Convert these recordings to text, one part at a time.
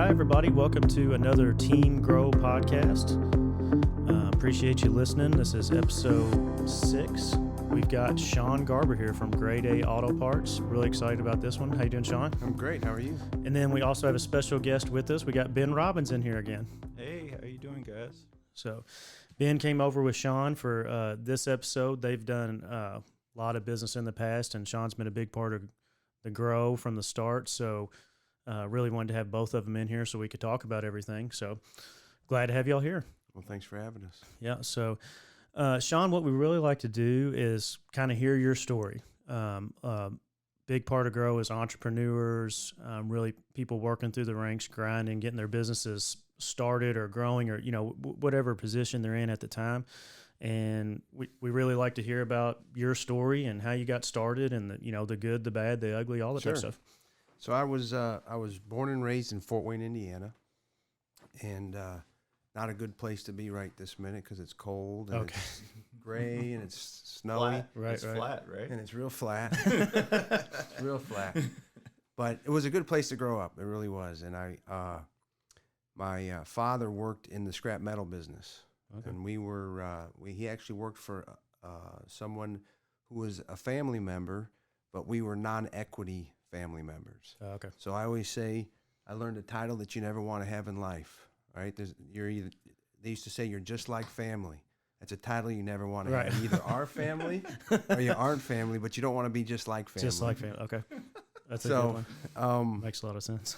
Hi, everybody. Welcome to another Team Grow podcast. Appreciate you listening. This is episode 6. We've got Sean Garber here from Grade A Auto Parts. Really excited about this one. How you doing, Sean? I'm great. How are you? And then we also have a special guest with us. We got Ben Robbins in here again. Hey, how you doing, guys? So Ben came over with Sean for this episode. They've done a lot of business in the past, and Sean's been a big part of the grow from the start. So really wanted to have both of them in here so we could talk about everything. So glad to have y'all here. Well, thanks for having us. Yeah. So, Sean, what we really like to do is kind of hear your story. Big part of grow is entrepreneurs, really people working through the ranks, grinding, getting their businesses started or growing, or whatever position they're in at the time. And we really like to hear about your story and how you got started, and the good, the bad, the ugly, all that type of stuff. So I was born and raised in Fort Wayne, Indiana, and not a good place to be right this minute because it's cold and it's gray and it's snowy. Flat. It's flat, right? And it's real flat. Real flat. But it was a good place to grow up. It really was. And my father worked in the scrap metal business. Okay. And he actually worked for someone who was a family member, but we were non-equity family members. Okay. So I always say I learned a title that you never want to have in life. Right? They used to say you're just like family. That's a title you never want to have. You either are family or you aren't family, but you don't want to be just like family. Just like family. Okay. That's a good one. Makes a lot of sense.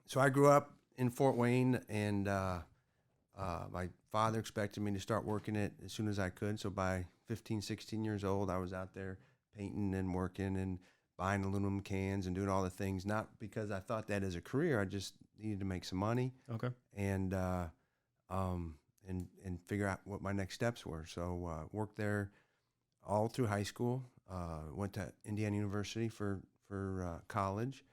So I grew up in Fort Wayne, and my father expected me to start working it as soon as I could. So by 15, 16 years old, I was out there painting and working and buying aluminum cans and doing all the things, not because I thought that as a career. I just needed to make some money. Okay. And figure out what my next steps were. So worked there all through high school. Went to Indiana University for college,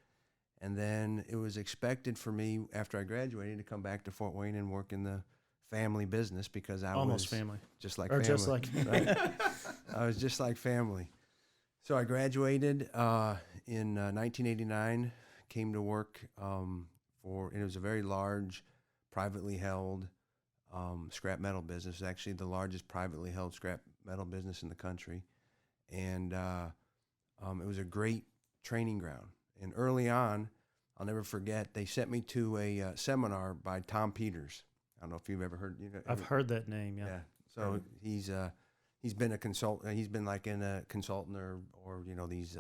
and then it was expected for me after I graduated to come back to Fort Wayne and work in the family business because I almost was family, just like or family. just like right? I was just like family. So I graduated in 1989. Came to work it was a very large, privately held scrap metal business. Actually, the largest privately held scrap metal business in the country, and it was a great training ground. And early on, I'll never forget, they sent me to a seminar by Tom Peters. I don't know if you've ever heard. I've heard that name. Yeah. So he's been a consultant. He's been like in a consultant or these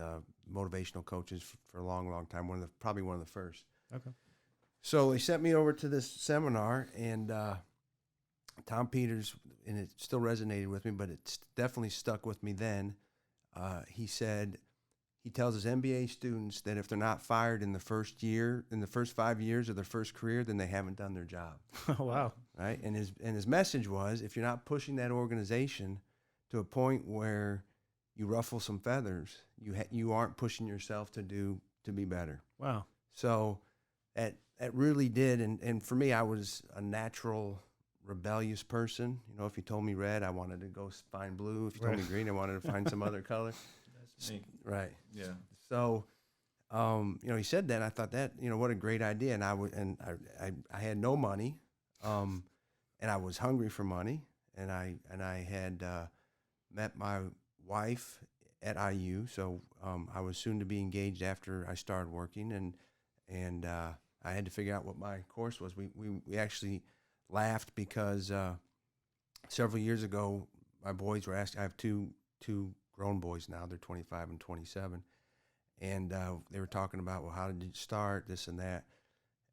motivational coaches for a long, long time. Probably one of the first. Okay. So they sent me over to this seminar, and Tom Peters, and it still resonated with me, but it definitely stuck with me then. He said he tells his MBA students that if they're not fired in the first 5 years of their first career, then they haven't done their job. Oh, wow. Right? And his message was, if you're not pushing that organization to a point where you ruffle some feathers, you aren't pushing yourself to be better. Wow. So that really did, and for me, I was a natural rebellious person. If you told me red, I wanted to go find blue. If you told me green, I wanted to find some other color. That's me. Right. Yeah. So, he said that, and I thought that, what a great idea. And I had no money, and I was hungry for money, and I had met my wife at IU. So I was soon to be engaged after I started working, and I had to figure out what my course was. We actually laughed because several years ago, my boys were asking. I have two grown boys now. They're 25 and 27, and they were talking about, well, how did you start, this and that.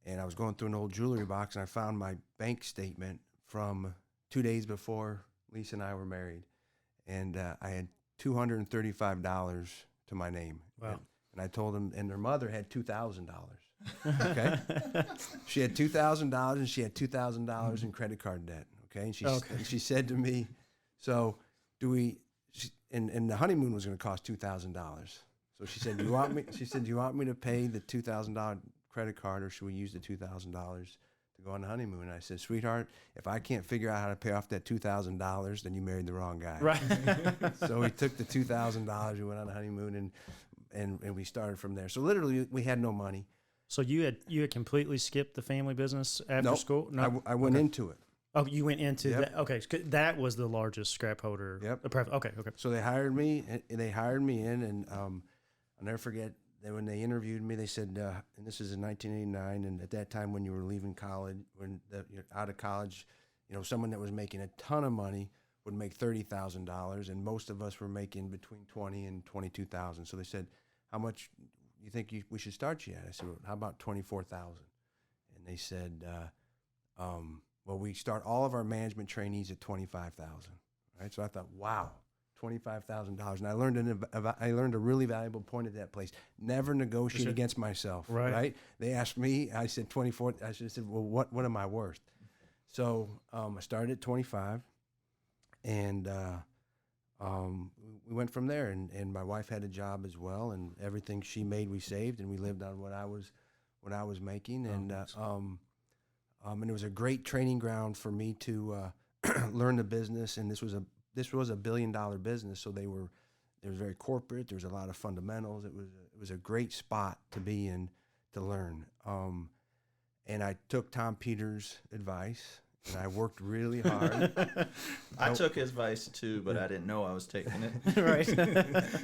And I was going through an old jewelry box, and I found my bank statement from 2 days before Lisa and I were married, and I had $235 to my name. Wow. And I told them, and their mother had $2,000. Okay. She had $2,000, and she had $2,000 in credit card debt. Okay. And she said to me, so and the honeymoon was going to cost $2,000. So she said, do you want me to pay the $2,000 credit card, or should we use the $2,000 to go on the honeymoon? And I said, sweetheart, if I can't figure out how to pay off that $2,000, then you married the wrong guy. Right. So we took the $2,000, we went on the honeymoon, and we started from there. So literally we had no money. So you had completely skipped the family business after Nope. school? I went Okay. into it. Oh, you went into Yep. that. Okay, that was the largest scrap holder. Yep. Okay. So they hired me. They hired me in, and I'll never forget that when they interviewed me, they said, and this is in 1989, and at that time when you were leaving college, you're out of college, someone that was making a ton of money would make $30,000, and most of us were making between 20 and 22,000. So they said, "How much you think we should start you at?" I said, "Well, how about 24,000?" And they said, "Well, we start all of our management trainees at 25,000." Right? So I thought, wow. $25,000, and I learned a really valuable point at that place. Never negotiate against myself. Right? They asked me. I said 24. I should have said, well, what am I worth? So I started at 25, and we went from there. And my wife had a job as well, and everything she made we saved, and we lived on what I was making. And it was a great training ground for me to learn the business. And this was a $1 billion business, so they was very corporate. There was a lot of fundamentals. It was a great spot to be in to learn. And I took Tom Peters' advice, and I worked really hard. I took his advice too, but I didn't know I was taking it. Right.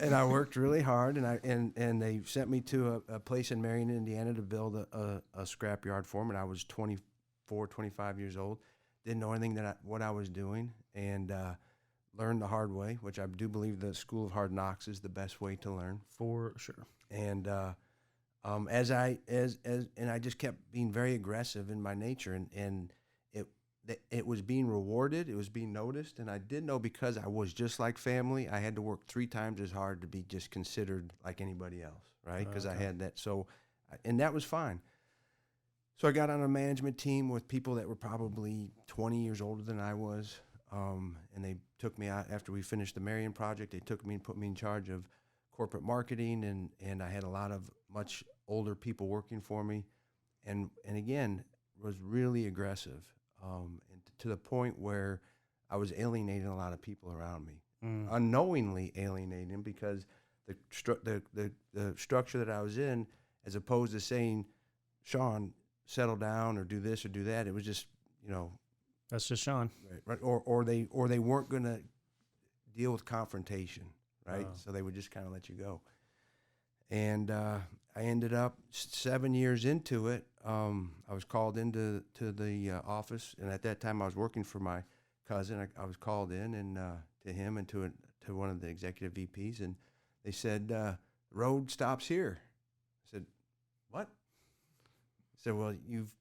And I worked really hard, and they sent me to a place in Marion, Indiana, to build a scrapyard for them. And I was 24, 25 years old. Didn't know anything what I was doing, and learned the hard way, which I do believe the school of hard knocks is the best way to learn. For sure. And and I just kept being very aggressive in my nature, and it was being rewarded, it was being noticed, and I did know because I was just like family, I had to work 3 times as hard to be just considered like anybody else, right? Because I had that, and that was fine. So I got on a management team with people that were probably 20 years older than I was. And they took me out after we finished the Marion project. They took me and put me in charge of corporate marketing, and I had a lot of much older people working for me, and again was really aggressive, and to the point where I was alienating a lot of people around me, unknowingly alienating them, because the structure that I was in, as opposed to saying, "Sean, settle down," or "do this or do that," it was just That's just Sean. right? Or they weren't going to deal with confrontation, right? So they would just kind of let you go. And I ended up 7 years into it. I was called into the office, and at that time I was working for my cousin. I was called in and to him and to one of the executive VPs, and they said, "The road stops here." I said, "What?" I said, "Well, you've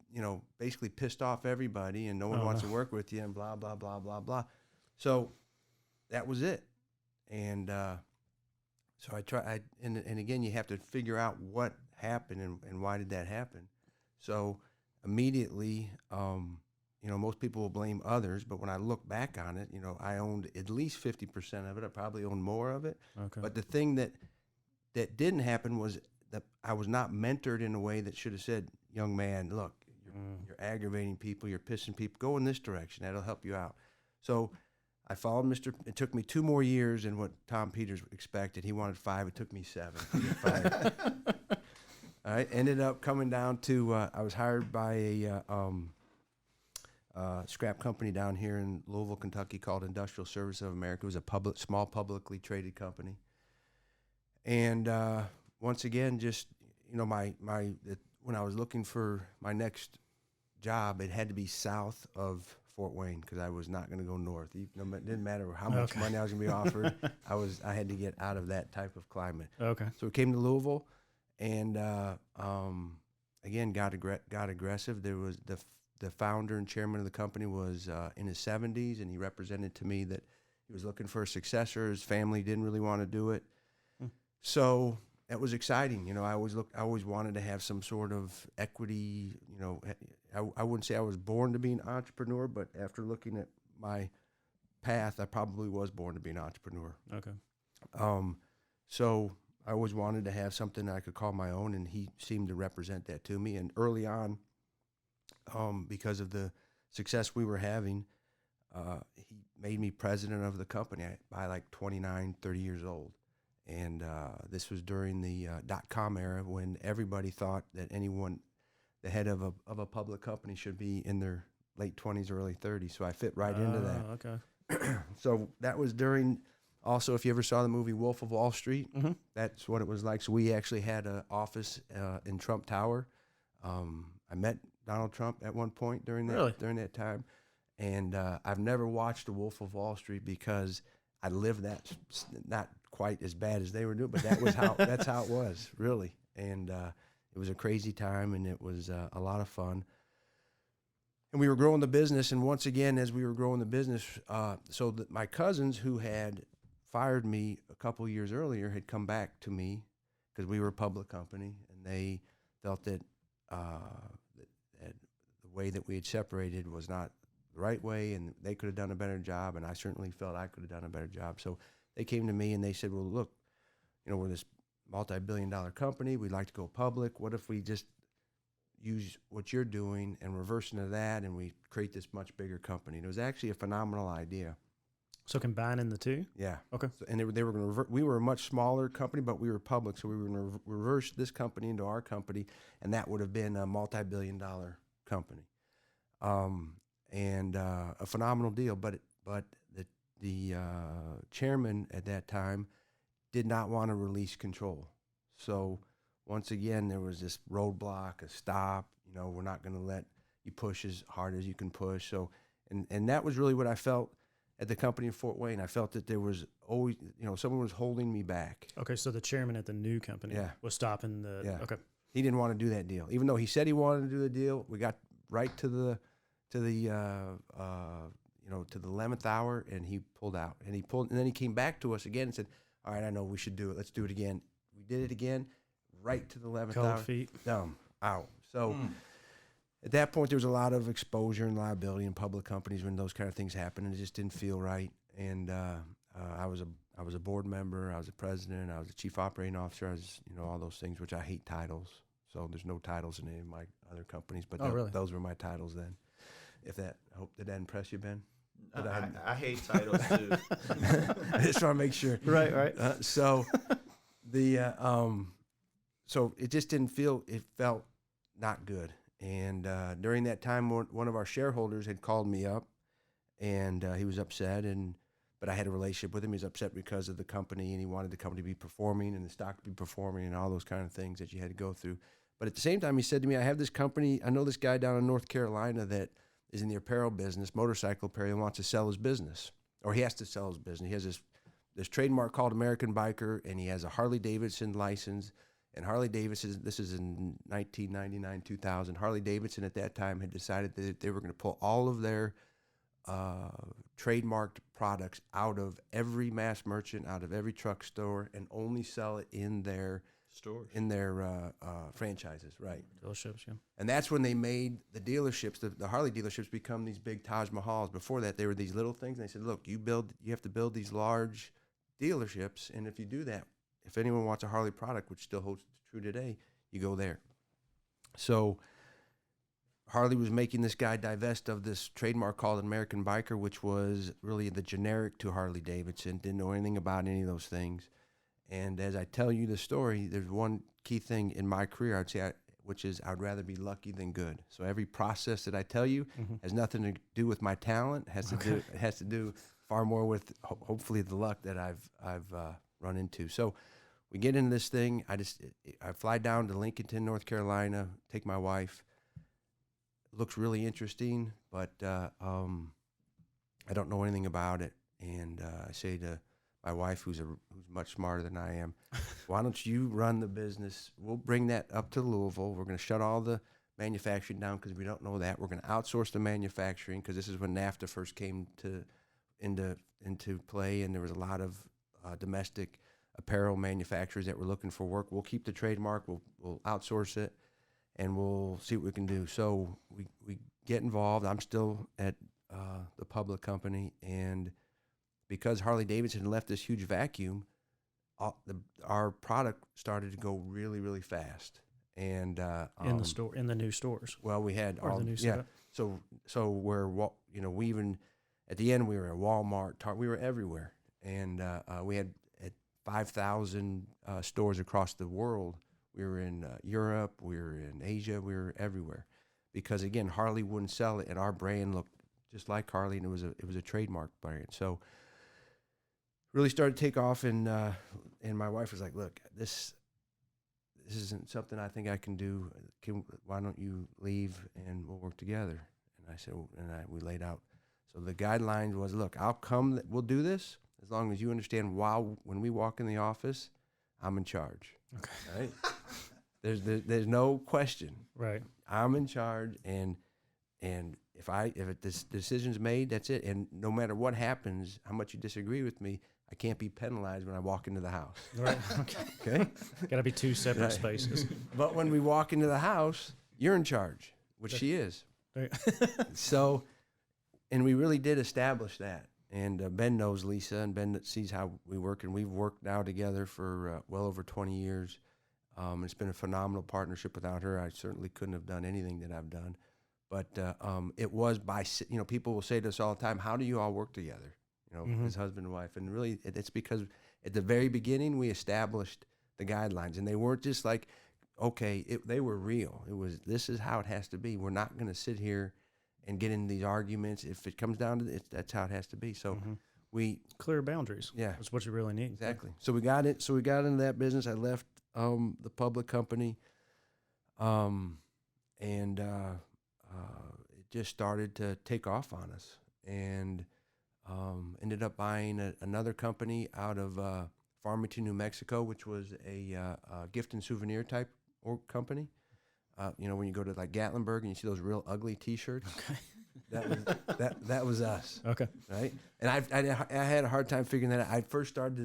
basically pissed off everybody, and no one wants to work with you, and blah blah blah blah blah." So that was it, and so I tried. And again, you have to figure out what happened and why did that happen. So immediately, most people will blame others, but when I look back on it, I owned at least 50% of it. I probably owned more of it. Okay. But the thing that didn't happen was that I was not mentored in a way that should have said, "Young man, look, you're aggravating people, you're pissing people, go in this direction, that'll help you out." So I followed it took me 2 more years than what Tom Peters expected. He wanted 5, it took me 7 to get fired. All right, ended up coming down to, I was hired by a scrap company down here in Louisville, Kentucky called Industrial Service of America. It was a small publicly traded company. And once again, just, when I was looking for my next job, it had to be south of Fort Wayne, because I was not going to go north. It didn't matter how much money I was going to be offered. I had to get out of that type of climate. Okay. So we came to Louisville, and again got aggressive. There was the founder and chairman of the company was in his 70s, and he represented to me that he was looking for a successor. His family didn't really want to do it, so that was exciting. I always wanted to have some sort of equity. I wouldn't say I was born to be an entrepreneur, but after looking at my path, I probably was born to be an entrepreneur. Okay. So I always wanted to have something that I could call my own, and he seemed to represent that to me. And early on, because of the success we were having, he made me president of the company by like 29, 30 years old. And this was during the .com era when everybody thought that anyone, the head of a public company, should be in their late 20s or early 30s. So I fit right into that. Okay. So that was during, also, if you ever saw the movie Wolf of Wall Street, that's what it was like. So we actually had an office in Trump Tower. I met Donald Trump at one point during that time. And I've never watched The Wolf of Wall Street because I lived that, not quite as bad as they were doing, but that's how it was, really. And it was a crazy time, and it was a lot of fun. And we were growing the business, and once again, as we were growing the business, my cousins who had fired me a couple years earlier had come back to me because we were a public company, and they felt that that the way that we had separated was not the right way, and they could have done a better job, and I certainly felt I could have done a better job. So they came to me and they said, well, look, we're this multi-billion-dollar company. We'd like to go public. What if we just use what you're doing and reverse into that, and we create this much bigger company? And it was actually a phenomenal idea. So combining the two? Yeah. Okay. So, and they were going to we were a much smaller company, but we were public, so we were going to reverse this company into our company, and that would have been a multi-billion-dollar company. And a phenomenal deal, but the chairman at that time did not want to release control. So once again, there was this roadblock, a stop. We're not going to let you push as hard as you can push. So, and that was really what I felt at the company in Fort Wayne. I felt that there was always, someone was holding me back. Okay, so the chairman at the new company was stopping the. Yeah. Okay. He didn't want to do that deal, even though he said he wanted to do the deal. We got right to the 11th hour, and he pulled out. And then he came back to us again and said, "All right, I know we should do it. Let's do it again." We did it again, right to the 11th hour. Cold feet. Out. So at that point, there was a lot of exposure and liability in public companies when those kind of things happen, and it just didn't feel right. And I was a board member, I was a president, I was a chief operating officer, I was all those things, which I hate titles. So there's no titles in any of my other companies, but really? Those were my titles then. I hope did that impress you, Ben? I hate titles too. I just want to make sure. Right. So it just didn't feel. It felt not good. And during that time, one of our shareholders had called me up, and he was upset. But I had a relationship with him. He was upset because of the company, and he wanted the company to be performing and the stock to be performing and all those kind of things that you had to go through. But at the same time, he said to me, I have this company. I know this guy down in North Carolina that is in the apparel business, motorcycle apparel, and wants to sell his business. Or he has to sell his business. He has this trademark called American Biker, and he has a Harley-Davidson license. And Harley-Davidson, this is in 1999, 2000. Harley-Davidson at that time had decided that they were going to pull all of their trademarked products out of every mass merchant, out of every truck store, and only sell it in their stores, in their franchises, right? Dealerships, yeah. And that's when they made the dealerships, the Harley dealerships, become these big Taj Mahals. Before that, they were these little things. And they said, look, you have to build these large dealerships, and if you do that, if anyone wants a Harley product, which still holds true today, you go there. So Harley was making this guy divest of this trademark called American Biker, which was really the generic to Harley-Davidson. Didn't know anything about any of those things. And as I tell you the story, there's one key thing in my career, I'd say, which is I'd rather be lucky than good. So every process that I tell you has nothing to do with my talent. It has to do far more with hopefully the luck that I've run into. So we get into this thing. I fly down to Lincolnton, North Carolina, take my wife. It looks really interesting, but I don't know anything about it. And I say to my wife, who's much smarter than I am, why don't you run the business? We'll bring that up to Louisville. We're going to shut all the manufacturing down because we don't know that. We're going to outsource the manufacturing because this is when NAFTA first came into play, and there was a lot of domestic apparel manufacturers that were looking for work. We'll keep the trademark. We'll outsource it, and we'll see what we can do. So we get involved. I'm still at the public company, and because Harley-Davidson left this huge vacuum, our product started to go really, really fast. And in the new stores. Well, we had all the new setup. So we even at the end we were at Walmart, we were everywhere, and we had 5,000 stores across the world. We were in Europe, we were in Asia, we were everywhere. Because again, Harley wouldn't sell it, and our brand looked just like Harley, and it was a trademark brand. So really started to take off, and my wife was like, "Look, this isn't something I think I can do. Why don't you leave and we'll work together?" And I said, we laid out. So the guidelines was, "Look, I'll come. We'll do this as long as you understand when we walk in the office, I'm in charge." Okay. Right? There's no question. Right. I'm in charge, and if this decision's made, that's it. And no matter what happens, how much you disagree with me, I can't be penalized when I walk into the house. Right. Okay. Okay? Got to be two separate spaces. But when we walk into the house, you're in charge, which she is. Right. So, and we really did establish that. And Ben knows Lisa, and Ben sees how we work, and we've worked now together for well over 20 years. It's been a phenomenal partnership. Without her, I certainly couldn't have done anything that I've done. But it was people will say to us all the time, "How do you all work together?" As husband and wife. And really, it's because at the very beginning, we established the guidelines. And they weren't just like, okay, they were real. It was, this is how it has to be. We're not going to sit here and get into these arguments. If it comes down to it, that's how it has to be. So we... Clear boundaries. Yeah. That's what you really need. Exactly. So we got it. So we got into that business. I left the public company. And it just started to take off on us. And... ended up buying another company out of Farmington, New Mexico, which was a gift and souvenir type company. When you go to like Gatlinburg and you see those real ugly T-shirts, that was us. Okay. Right. And I had a hard time figuring that out. I first started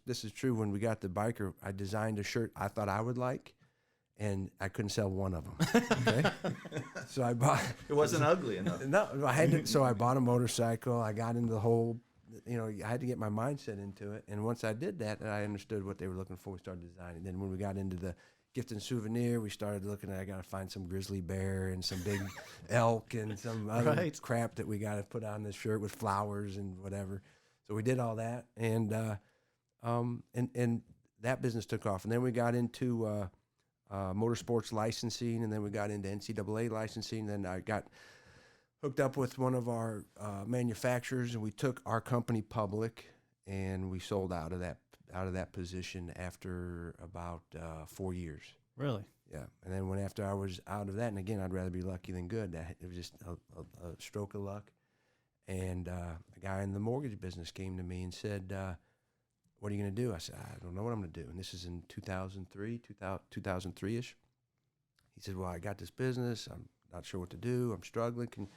this is true. When we got the biker, I designed a shirt I thought I would like, and I couldn't sell one of them. Okay. So I bought. It wasn't ugly enough. No, I had to. So I bought a motorcycle. I got into the whole, I had to get my mindset into it. And once I did that, and I understood what they were looking for, we started designing. Then when we got into the gift and souvenir, we started looking at, I got to find some grizzly bear and some big elk and some other crap that we got to put on this shirt with flowers and whatever. So we did all that, and that business took off. And then we got into motorsports licensing, and then we got into NCAA licensing. Then I got hooked up with one of our manufacturers, and we took our company public, and we sold out of that position after about 4 years. Really? Yeah. And then after I was out of that, and again, I'd rather be lucky than good. It was just a stroke of luck. And a guy in the mortgage business came to me and said, "What are you going to do?" I said, "I don't know what I'm going to do." And this is in 2003-ish. He said, "Well, I got this business. I'm not sure what to do. I'm struggling."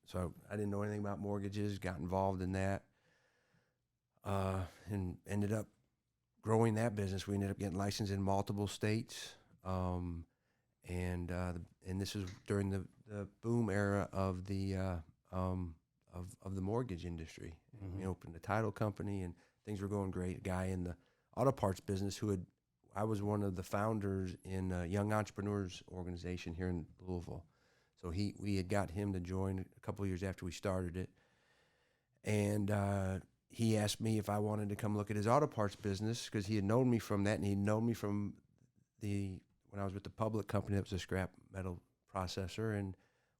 So I didn't know anything about mortgages, got involved in that, and ended up growing that business. We ended up getting licensed in multiple states. And this was during the boom era of the mortgage industry. Mm-hmm. We opened a title company, and things were going great. A guy in the auto parts business I was one of the founders in a young entrepreneurs organization here in Louisville. So we had got him to join a couple of years after we started it. And he asked me if I wanted to come look at his auto parts business, because he had known me from that, and he'd known me from when I was with the public company that was a scrap metal processor, and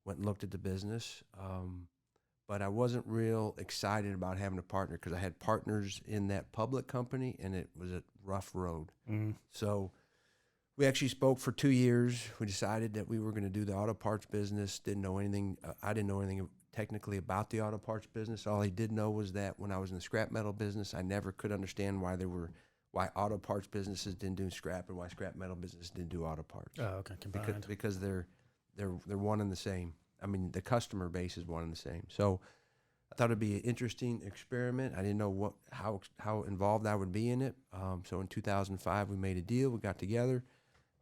went and looked at the business. But I wasn't real excited about having a partner, because I had partners in that public company, and it was a rough road. Mm-hmm. So we actually spoke for 2 years. We decided that we were going to do the auto parts business. Didn't know anything. I didn't know anything technically about the auto parts business. All I did know was that when I was in the scrap metal business, I never could understand why auto parts businesses didn't do scrap, and why scrap metal businesses didn't do auto parts. Oh, okay, combined. Because they're one and the same. I mean, the customer base is one and the same. So I thought it'd be an interesting experiment. I didn't know how involved I would be in it. So in 2005, we made a deal. We got together,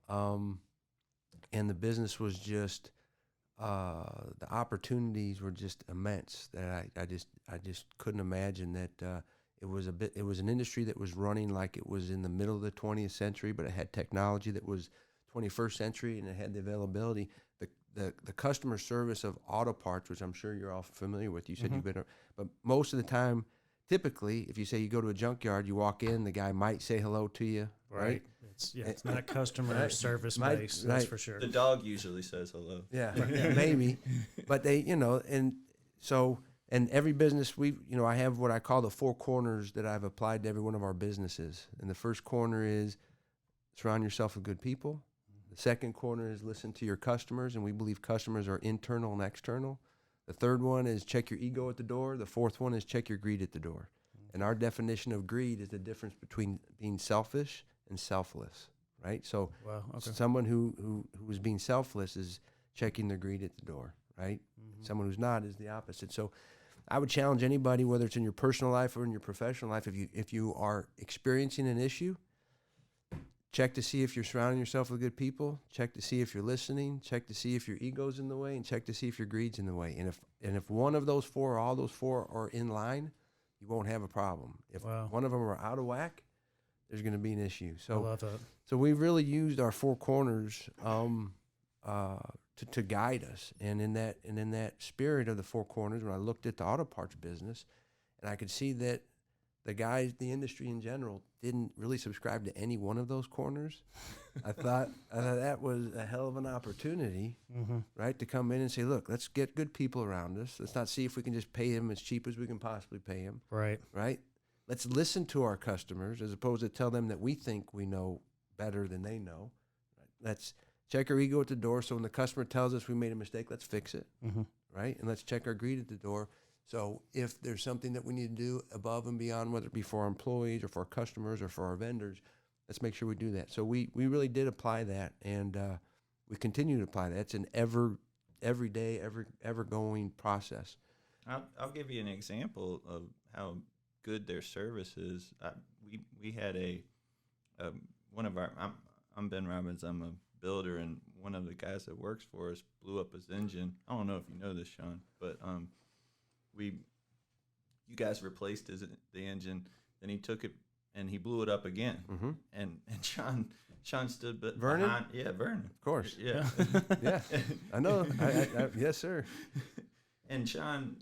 and the business was just the opportunities were just immense. That I just couldn't imagine that it was an industry that was running like it was in the middle of the 20th century, but it had technology that was 21st century, and it had the availability. The customer service of auto parts, which I'm sure you're all familiar with. You said you've been, but most of the time, typically, if you say you go to a junkyard, you walk in, the guy might say hello to you, right? It's not customer service based, that's for sure. The dog usually says hello. Yeah, maybe. But they, and so, and every business I have what I call the 4 corners that I've applied to every one of our businesses. And the first corner is surround yourself with good people. The second corner is listen to your customers, and we believe customers are internal and external. The third one is check your ego at the door. The fourth one is check your greed at the door. And our definition of greed is the difference between being selfish and selfless, right? So someone who is being selfless is checking their greed at the door, right? Someone who's not is the opposite. So I would challenge anybody, whether it's in your personal life or in your professional life, if you are experiencing an issue, check to see if you're surrounding yourself with good people, check to see if you're listening, check to see if your ego's in the way, and check to see if your greed's in the way. And if one of those 4 or all those 4 are in line, you won't have a problem. If one of them are out of whack, there's going to be an issue. So, I love that. So we really used our 4 corners to guide us. And in that spirit of the 4 corners, when I looked at the auto parts business, and I could see that the guys, the industry in general, didn't really subscribe to any one of those corners. I thought that was a hell of an opportunity, right, to come in and say, look, let's get good people around us. Let's not see if we can just pay them as cheap as we can possibly pay them. Right. Let's listen to our customers as opposed to tell them that we think we know better than they know. Let's check our ego at the door, so when the customer tells us we made a mistake, let's fix it, right? And let's check our greed at the door. So if there's something that we need to do above and beyond, whether it be for our employees or for our customers or for our vendors, let's make sure we do that. So we really did apply that, and we continue to apply that. It's an every day, ever going process. I'll give you an example of how good their service is. We had one of our. I'm Ben Robbins. I'm a builder, and one of the guys that works for us blew up his engine. I don't know if you know this, Sean, but you guys replaced the engine. Then he took it and he blew it up again. And Sean stood Vernon? behind. Yeah, Vernon. Of course. Yeah. Yeah. I know. I yes, sir. And Sean,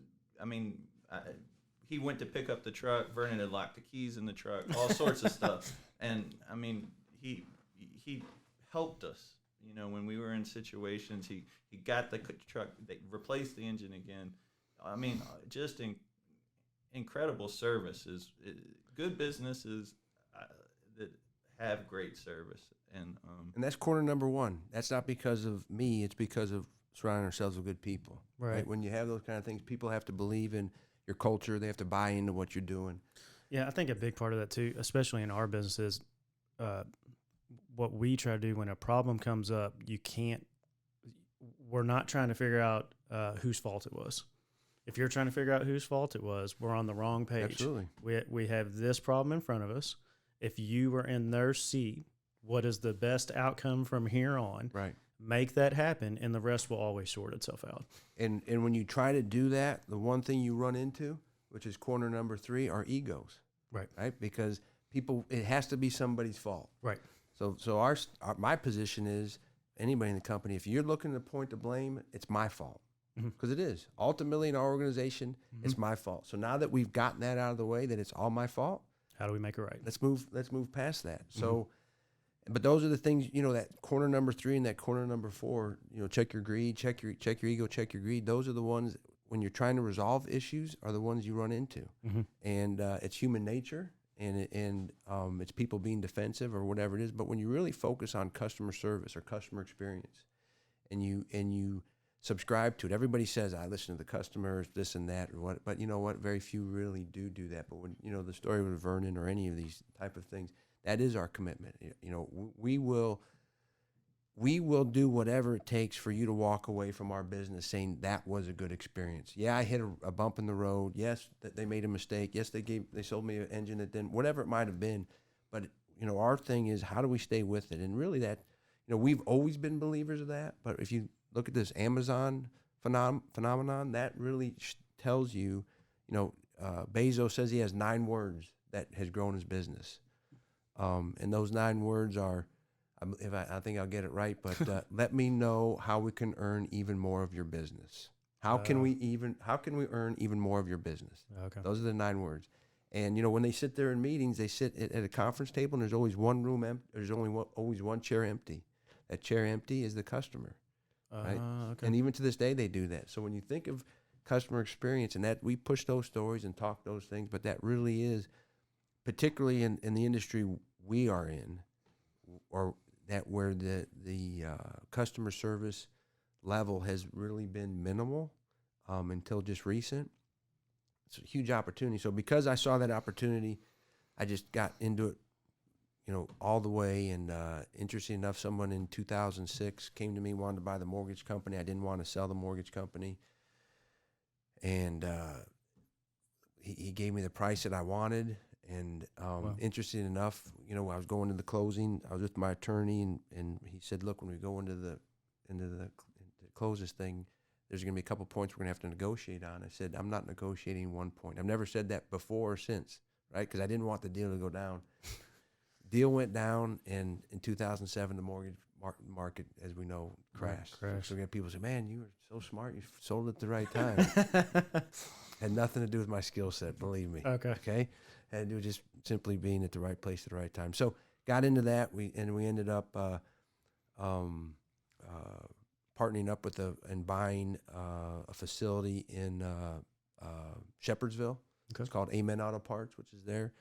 he went to pick up the truck. Vernon had locked the keys in the truck, all sorts of stuff. And he helped us. When we were in situations, he got the truck, they replaced the engine again. Just incredible service. Good businesses that have great service. And that's corner number 1. That's not because of me. It's because of surrounding ourselves with good people. Right? When you have those kind of things, people have to believe in your culture. They have to buy into what you're doing. Yeah, I think a big part of that too, especially in our businesses, what we try to do when a problem comes up, we're not trying to figure out whose fault it was. If you're trying to figure out whose fault it was, we're on the wrong page. Absolutely. We have this problem in front of us. If you were in their seat, what is the best outcome from here on? Right. Make that happen, and the rest will always sort itself out. And when you try to do that, the one thing you run into, which is corner number 3, are egos. Right. Because it has to be somebody's fault. Right. So my position is, anybody in the company, if you're looking to point the blame, it's my fault. Because it is. Ultimately, in our organization, it's my fault. So now that we've gotten that out of the way, that it's all my fault, how do we make it right? Let's move past that. So, but those are the things, that corner number 3 and that corner number 4, check your greed, check your ego, check your greed. Those are the ones, when you're trying to resolve issues, are the ones you run into. And it's human nature, and it's people being defensive or whatever it is. But when you really focus on customer service or customer experience, and you subscribe to it. Everybody says, I listen to the customers, this and that, or what. But you know what? Very few really do that. But when, the story with Vernon or any of these type of things, that is our commitment. We will do whatever it takes for you to walk away from our business saying that was a good experience. Yeah, I hit a bump in the road. Yes, that they made a mistake. Yes, they sold me an engine that didn't, whatever it might have been. But, our thing is, how do we stay with it? And really that, we've always been believers of that. But if you look at this Amazon phenomenon, that really tells you, Bezos says he has 9 words that has grown his business. And those 9 words are, I think I'll get it right, but let me know how we can earn even more of your business. How can we earn even more of your business? Okay. Those are the 9 words. And when they sit there in meetings, they sit at a conference table, and there's always one room empty. There's always one chair empty. That chair empty is the customer, right? Okay. And even to this day, they do that. So when you think of customer experience, and that we push those stories and talk those things, but that really is, particularly in the industry we are in, or that where the customer service level has really been minimal until just recent. It's a huge opportunity. So because I saw that opportunity, I just got into it, all the way. And interesting enough, someone in 2006 came to me, wanted to buy the mortgage company. I didn't want to sell the mortgage company. And he gave me the price that I wanted. And Wow. interesting enough, I was going to the closing. I was with my attorney, and he said, "Look, when we go into the close this thing, there's going to be a couple points we're going to have to negotiate on." I said, "I'm not negotiating one point." I've never said that before or since, right? Because I didn't want the deal to go down. Deal went down, and in 2007, the mortgage market, as we know, crashed. So we got people say, "Man, you were so smart. You sold it at the right time." Had nothing to do with my skill set, believe me. Okay. Had to do with just simply being at the right place at the right time. So got into that. We ended up partnering up with and buying a facility in Shepherdsville. Okay. It's called Amen Auto Parts, which is there.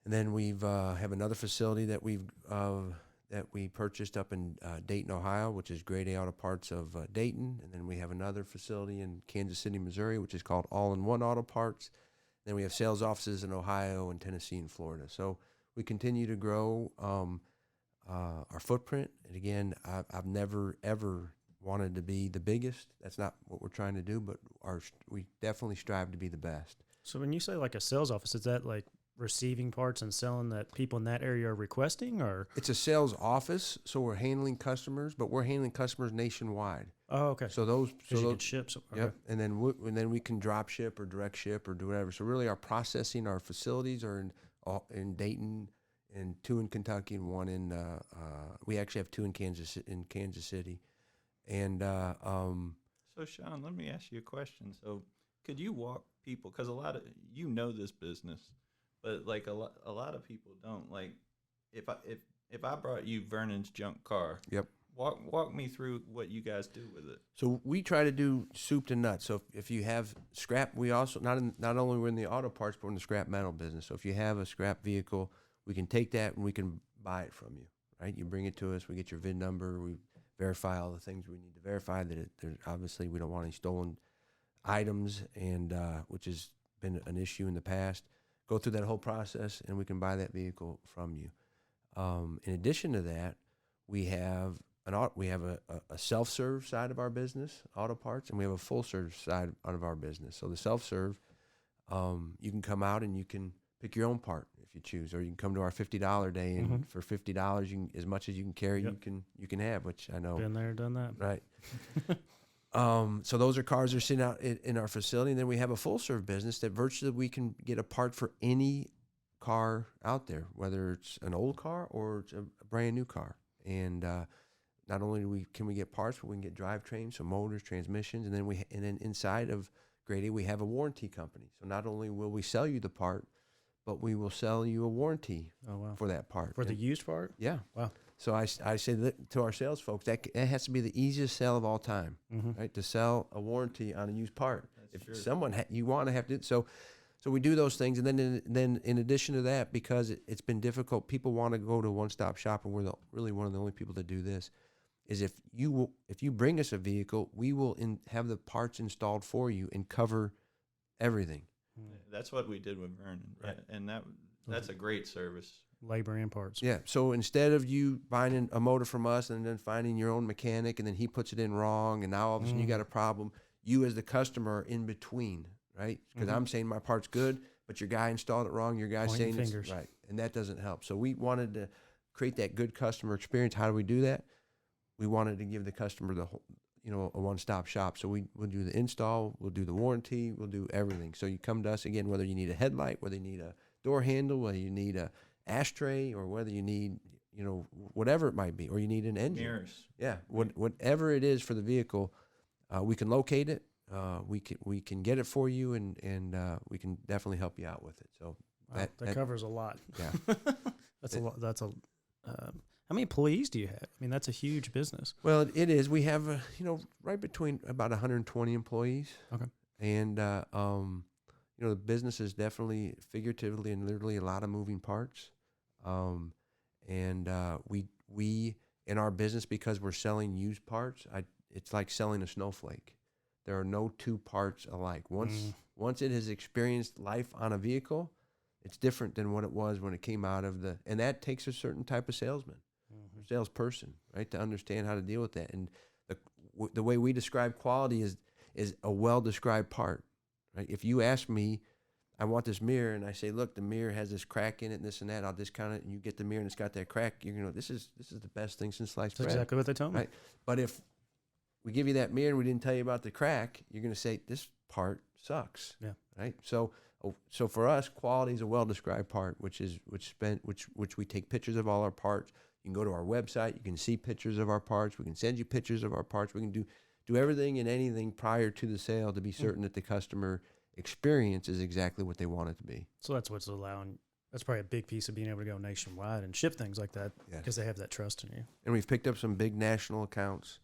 And then we've have another facility that we purchased up in Dayton, Ohio, which is Grade A Auto Parts of Dayton. And then we have another facility in Kansas City, Missouri, which is called All-in-One Auto Parts. Then we have sales offices in Ohio and Tennessee and Florida. So we continue to grow our footprint. And again, I've never, ever wanted to be the biggest. That's not what we're trying to do, but we definitely strive to be the best. So when you say like a sales office, is that like receiving parts and selling that people in that area are requesting, or? It's a sales office, so we're handling customers, but we're handling customers nationwide. Oh, okay. So those can ship. Okay. Yep. And then we can drop ship or direct ship or do whatever. So really, our processing, our facilities are in Dayton, and 2 in Kentucky, and 1 in we actually have 2 in Kansas City, and So Sean, let me ask you a question. So could you walk people, because a lot of this business, but like a lot of people don't. Like if I brought you Vernon's junk car, yep. Walk me through what you guys do with it. So we try to do soup to nuts. So if you have scrap, we also not only we're in the auto parts, but we're in the scrap metal business. So if you have a scrap vehicle, we can take that and we can buy it from you, right? You bring it to us, we get your VIN number, we verify all the things we need to verify that obviously we don't want any stolen items, and which has been an issue in the past. Go through that whole process, and we can buy that vehicle from you. In addition to that, we have a self-serve side of our business, auto parts, and we have a full-serve side of our business. So the self-serve, you can come out and you can pick your own part if you choose, or you can come to our $50 day, and for $50, you can, as much as you can carry, you can have, which I know. Been there, done that. Right. So those are cars that are sitting out in our facility, and then we have a full-serve business that virtually we can get a part for any car out there, whether it's an old car or it's a brand new car. And not only can we get parts, but we can get drivetrains, so motors, transmissions, and then inside of Grady we have a warranty company. So not only will we sell you the part, but we will sell you a warranty for that part. For the used part? Yeah. Wow. So I say that to our sales folks, that has to be the easiest sale of all time, right? To sell a warranty on a used part. That's true. Someone you want to have to, so we do those things, and then in addition to that, because it's been difficult, people want to go to a one-stop shop, and we're really one of the only people that do this. Is if you bring us a vehicle, we will have the parts installed for you and cover everything. That's what we did with Vernon, Right. And that's a great service. Labor and parts. Yeah. So instead of you buying a motor from us and then finding your own mechanic, and then he puts it in wrong, and now all of a sudden you got a problem, you as the customer are in between, right? Because I'm saying my part's good, but your guy installed it wrong. Your guy's saying it's right, and that doesn't help. So we wanted to create that good customer experience. How do we do that? We wanted to give the customer the whole, a one-stop shop. So we'll do the install, we'll do the warranty, we'll do everything. So you come to us again, whether you need a headlight, whether you need a door handle, whether you need a ashtray, or whether you need, whatever it might be, or you need an engine. Mirrors. Yeah, whatever it is for the vehicle, we can locate it. we can get it for you, and we can definitely help you out with it. So Wow, that covers a lot. Yeah. That's a lot. That's a. How many employees do you have? I mean, that's a huge business. Well, it is. We have right between about 120 employees. Okay. And the business is definitely figuratively and literally a lot of moving parts. We in our business, because we're selling used parts, it's like selling a snowflake. There are no two parts alike. Once it has experienced life on a vehicle, it's different than what it was when it came out of and that takes a certain type of salesman, salesperson, right, to understand how to deal with that. And the way we describe quality is a well-described part, right? If you ask me, I want this mirror, and I say, look, the mirror has this crack in it and this and that, I'll discount it, and you get the mirror and it's got that crack, you're going to know, this is the best thing since sliced bread. That's exactly what they told me. Right? But if we give you that mirror and we didn't tell you about the crack, you're going to say, this part sucks. Yeah. Right? So for us, quality is a well-described part, which we take pictures of all our parts. You can go to our website, you can see pictures of our parts, we can send you pictures of our parts, we can do everything and anything prior to the sale to be certain that the customer experience is exactly what they want it to be. So that's what's allowing. That's probably a big piece of being able to go nationwide and ship things like that, because they have that trust in you. And we've picked up some big national accounts,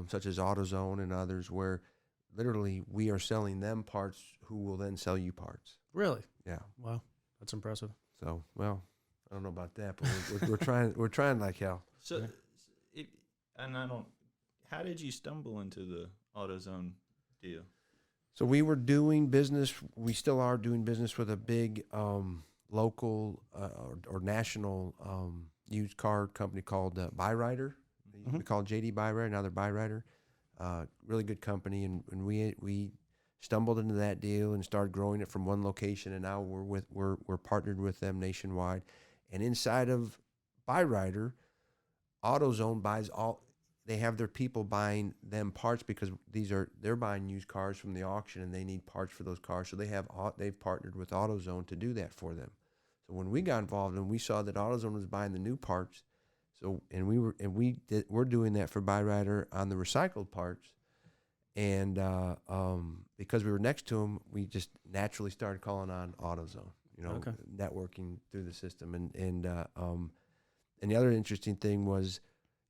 such as AutoZone and others, where literally we are selling them parts who will then sell you parts. Really? Yeah. Wow, that's impressive. So, well, I don't know about that, but we're trying. We're trying like hell. So, how did you stumble into the AutoZone deal? So we were doing business. We still are doing business with a big local or national used car company called Byrider. They used to be called JD Byrider. Now they're Byrider. Really good company, and we stumbled into that deal and started growing it from one location, and now we're partnered with them nationwide. And inside of Byrider, AutoZone buys all. They have their people buying them parts, because they're buying used cars from the auction and they need parts for those cars. So they've partnered with AutoZone to do that for them. So when we got involved and we saw that AutoZone was buying the new parts, we're doing that for Byrider on the recycled parts. And because we were next to them, we just naturally started calling on AutoZone, networking through the system. And the other interesting thing was,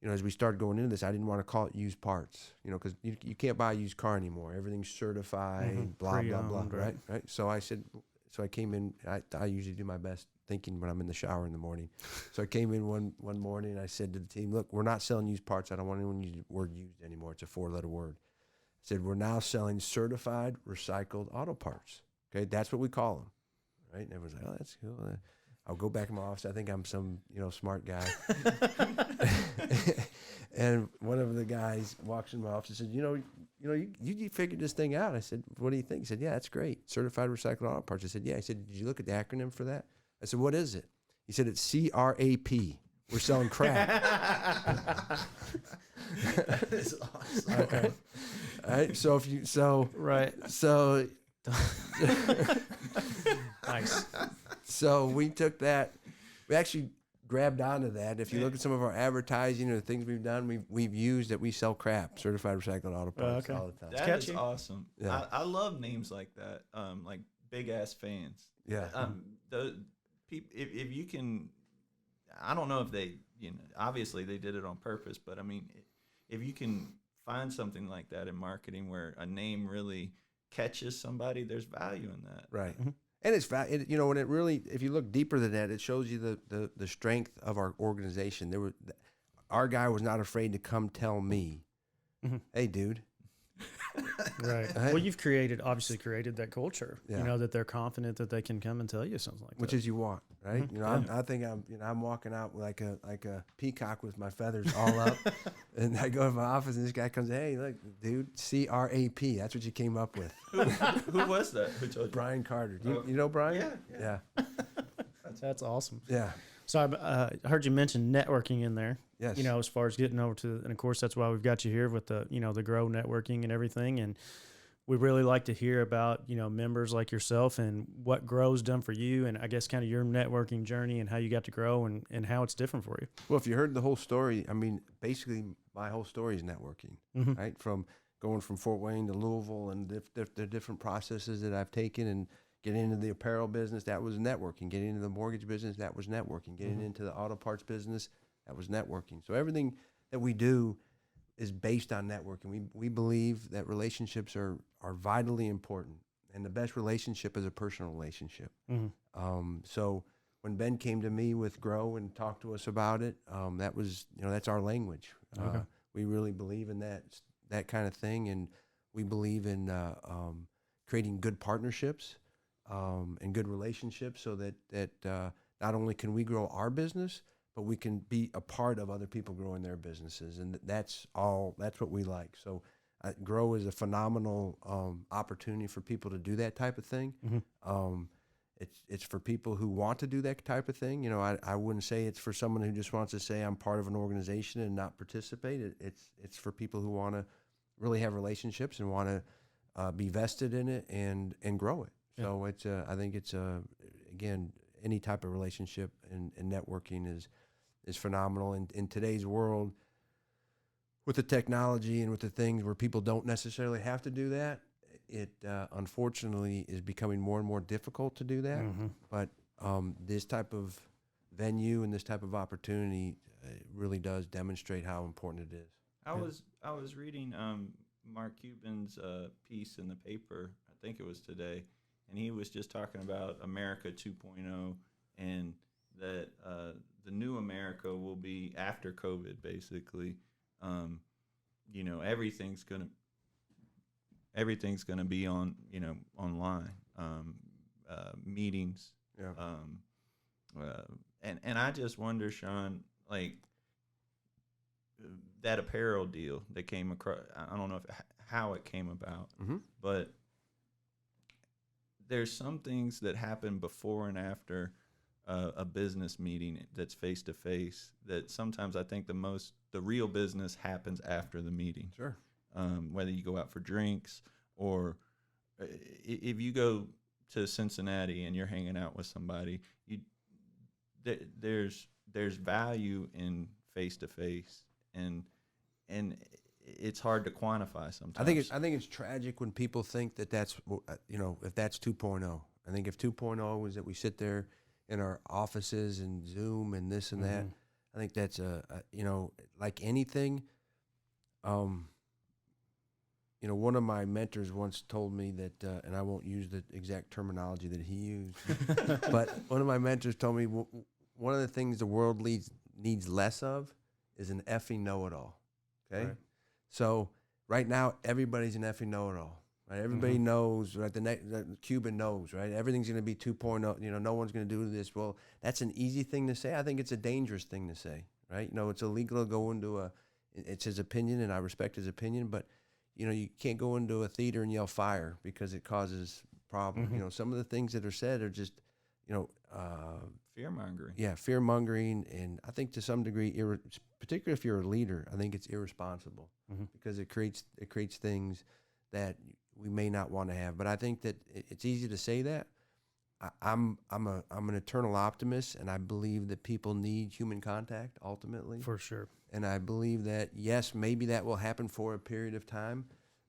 as we started going into this, I didn't want to call it used parts, because you can't buy a used car anymore. Everything's certified, blah, blah, blah, right? So I came in, I usually do my best thinking when I'm in the shower in the morning. So I came in one morning and I said to the team, look, we're not selling used parts. I don't want anyone to use the word used anymore. It's a 4-letter word. I said, we're now selling certified recycled auto parts. Okay, that's what we call them, right? And everyone's like, oh, that's cool. I'll go back in my office. I think I'm some, smart guy. And one of the guys walks in my office and said, you figured this thing out. I said, what do you think? He said, yeah, that's great. Certified Recycled Auto Parts. I said, yeah. He said, did you look at the acronym for that? I said, what is it? He said, it's CRAP. We're selling crap. That is awesome. Okay. All right. So Nice. So we took that. We actually grabbed onto that. If you look at some of our advertising or the things we've done, we've used that we sell crap, certified recycled auto parts all the time. That is awesome. Yeah. I love names like that. Like big ass fans. Yeah. The people, if you can, I don't know if they, obviously they did it on purpose, but I mean, if you can find something like that in marketing where a name really catches somebody, there's value in that. Right. Mm-hmm. And it's when it really, if you look deeper than that, it shows you the strength of our organization. Our guy was not afraid to come tell me, hey, dude. Right. Well, you've obviously created that culture. Yeah. That they're confident that they can come and tell you something like that. Which is you want, right? I think I'm walking out like a peacock with my feathers all up, and I go to my office and this guy comes, hey, look, dude, CRAP. That's what you came up with. Who was that? Who told you? Brian Carter. You know Brian? Yeah. That's awesome. Yeah. So I heard you mention networking in there. Yes. As far as getting over to, and of course that's why we've got you here with the, the Grow networking and everything. And we really like to hear about, members like yourself and what Grow's done for you, and I guess kind of your networking journey and how you got to grow and how it's different for you. Well, if you heard the whole story, I mean, basically my whole story is networking, right? From, going from Fort Wayne to Louisville, and the different processes that I've taken, and getting into the apparel business, that was networking. Getting into the mortgage business, that was networking. Getting into the auto parts business, that was networking. So everything that we do is based on networking. We believe that relationships are vitally important, and the best relationship is a personal relationship. So when Ben came to me with Grow and talked to us about it, that was, that's our language. Okay. We really believe in that kind of thing, and we believe in creating good partnerships and good relationships, so that not only can we grow our business, but we can be a part of other people growing their businesses, and that's what we like. So Grow is a phenomenal opportunity for people to do that type of thing. It's for people who want to do that type of thing. I wouldn't say it's for someone who just wants to say I'm part of an organization and not participate. It's for people who want to really have relationships and want to be vested in it and grow it. Yeah. So I think it's again, any type of relationship and networking is phenomenal. In today's world, with the technology and with the things where people don't necessarily have to do that, it unfortunately is becoming more and more difficult to do that. But this type of venue and this type of opportunity really does demonstrate how important it is. I was reading Mark Cuban's piece in the paper, I think it was today, and he was just talking about America 2.0 and that the new America will be after COVID, basically. Everything's gonna be on, online, meetings. Yeah. And I just wonder, Sean, like that apparel deal that came across. I don't know how it came about, but there's some things that happen before and after a business meeting that's face to face, that sometimes I think the real business happens after the meeting. Sure. Whether you go out for drinks or if you go to Cincinnati and you're hanging out with somebody, there's value in face to face, and it's hard to quantify sometimes. I think it's tragic when people think that's if that's 2.0. I think if 2.0 was that we sit there in our offices and Zoom and this and that, I think that's like anything. One of my mentors once told me that, and I won't use the exact terminology that he used, but one of my mentors told me one of the things the world needs less of is an effing know-it-all. Okay, right. So right now everybody's an effing know-it-all. Right? Everybody knows. Right, the Cuban knows. Right, everything's going to be 2.0. No one's going to do this. Well, that's an easy thing to say. I think it's a dangerous thing to say. Right, it's illegal to go into it's his opinion, and I respect his opinion, but you can't go into a theater and yell fire because it causes problems. Some of the things that are said are just, fear-mongering. Yeah, fear-mongering, and I think to some degree, particularly if you're a leader, I think it's irresponsible because it creates things that we may not want to have. But I think that it's easy to say that. I'm an eternal optimist, and I believe that people need human contact ultimately. For sure. And I believe that, yes, maybe that will happen for a period of time,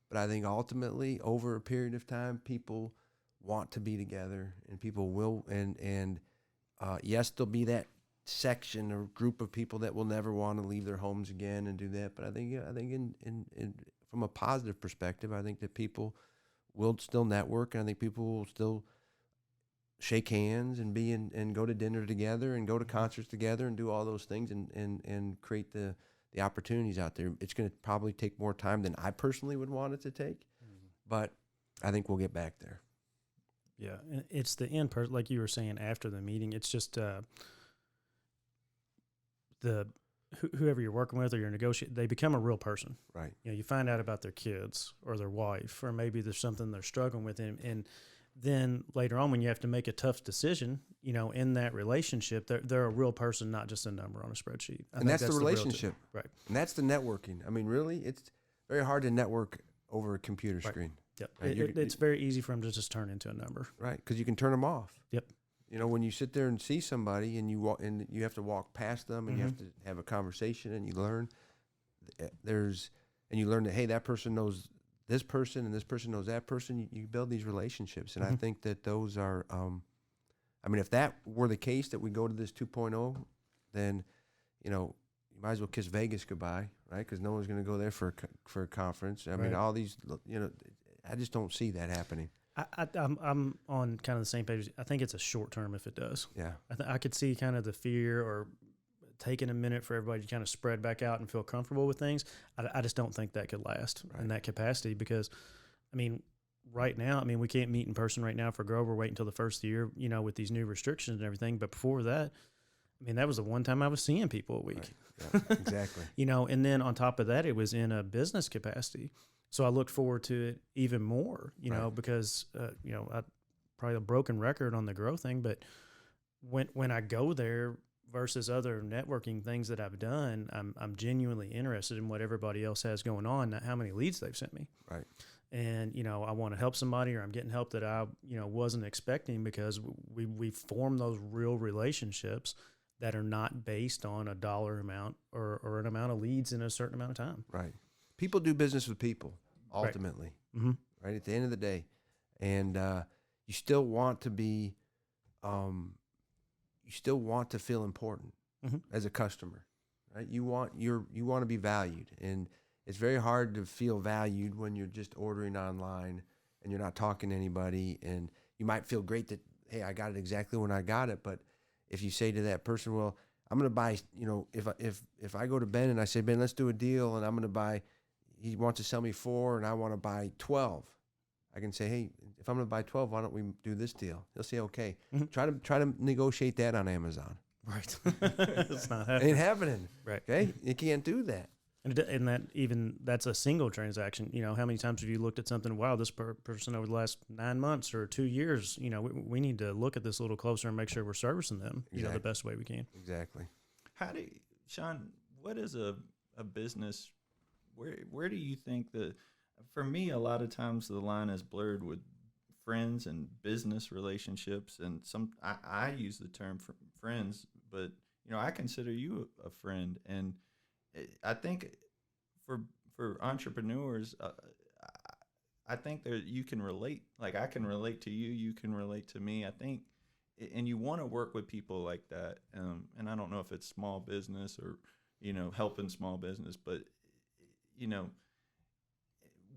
but I think ultimately over a period of time, people want to be together, and people will, and yes, there'll be that section or group of people that will never want to leave their homes again and do that. But I think in from a positive perspective, I think that people will still network, and I think people will still shake hands and and go to dinner together and go to concerts together and do all those things and create the opportunities out there. It's going to probably take more time than I personally would want it to take, but I think we'll get back there. Yeah, and it's the end part, like you were saying, after the meeting. It's just whoever you're working with or you're negotiating, they become a real person. Right. You find out about their kids or their wife, or maybe there's something they're struggling with, and then later on when you have to make a tough decision, in that relationship, they're a real person, not just a number on a spreadsheet. And that's the relationship. Right. And that's the networking. I mean, really, it's very hard to network over a computer screen. Yep. Right? It's very easy for them to just turn into a number. Right, because you can turn them off. Yep. When you sit there and see somebody and you walk, and you have to walk past them and you have to have a conversation, and you learn and you learn that, hey, that person knows this person and this person knows that person. You build these relationships. And I think that those are, I mean, if that were the case that we go to this 2.0, then, you know, you might as well kiss Vegas goodbye, right? Because no one's going to go there for a conference. I mean, all these, you know, I just don't see that happening. I'm on kind of the same page. I think it's a short term if it does. Yeah. I could see kind of the fear or taking a minute for everybody to kind of spread back out and feel comfortable with things. I just don't think that could last in that capacity because, I mean, right now, I mean, we can't meet in person right now for Grow. We're waiting until the first year, you know, with these new restrictions and everything. But before that, I mean, that was the one time I was seeing people a week. Right. Yeah, exactly. You know, and then on top of that, it was in a business capacity. So I looked forward to it even more, you know, because, you know, I probably a broken record on the Grow thing, but when I go there versus other networking things that I've done, I'm genuinely interested in what everybody else has going on, not how many leads they've sent me. Right. And, you know, I want to help somebody or I'm getting help that I, you know, wasn't expecting because we form those real relationships that are not based on a dollar amount or an amount of leads in a certain amount of time. Right. People do business with people, ultimately, right? At the end of the day. And you still want to be, you still want to feel important as a customer, right? You want to be valued. And it's very hard to feel valued when you're just ordering online and you're not talking to anybody. And you might feel great that, hey, I got it exactly when I got it. But if you say to that person, well, I'm going to buy, you know, if I go to Ben and I say, Ben, let's do a deal and I'm going to buy, he wants to sell me 4 and I want to buy 12. I can say, hey, if I'm going to buy 12, why don't we do this deal? He'll say, okay. Try to negotiate that on Amazon. Right. It's not happening. Ain't happening. Right. Okay. You can't do that. And that's a single transaction. You know, how many times have you looked at something? Wow, this person over the last 9 months or 2 years, you know, we need to look at this a little closer and make sure we're servicing them, you know, the best way we can. Exactly. Sean, what is a business? Where do you think for me, a lot of times the line is blurred with friends and business relationships. And I use the term friends, but, you know, I consider you a friend. And I think for entrepreneurs, I think that you can relate. Like I can relate to you, you can relate to me. I think, and you want to work with people like that. And I don't know if it's small business or, you know, helping small business, but, you know,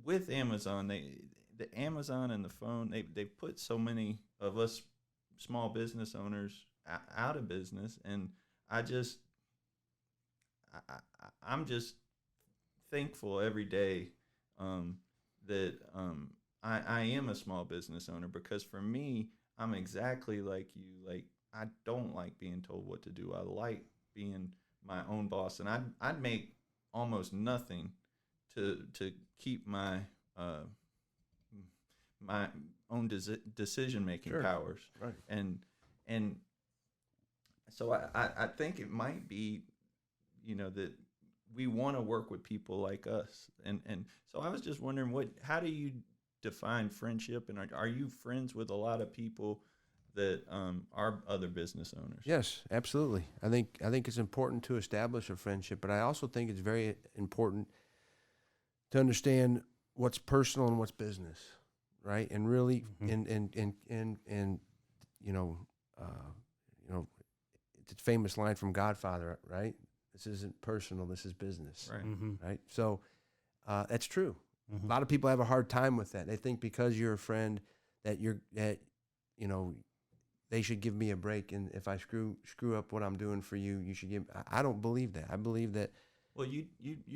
with Amazon, the Amazon and the phone, they put so many of us small business owners out of business, and I'm just thankful every day that I am a small business owner, because for me, I'm exactly like you. Like, I don't like being told what to do. I like being my own boss, and I'd make almost nothing to keep my my own decision making powers. Right. And so I think it might be, you know, that we want to work with people like us. And so I was just wondering, how do you define friendship? And are you friends with a lot of people that are other business owners? Yes, absolutely. I think it's important to establish a friendship, but I also think it's very important to understand what's personal and what's business, right? And really, and you know, it's a famous line from Godfather, right? This isn't personal, this is business, right? So that's true. A lot of people have a hard time with that. They think because you're a friend that you know, they should give me a break, and if I screw up what I'm doing for you, you should give. I don't believe that. I believe that. Well, you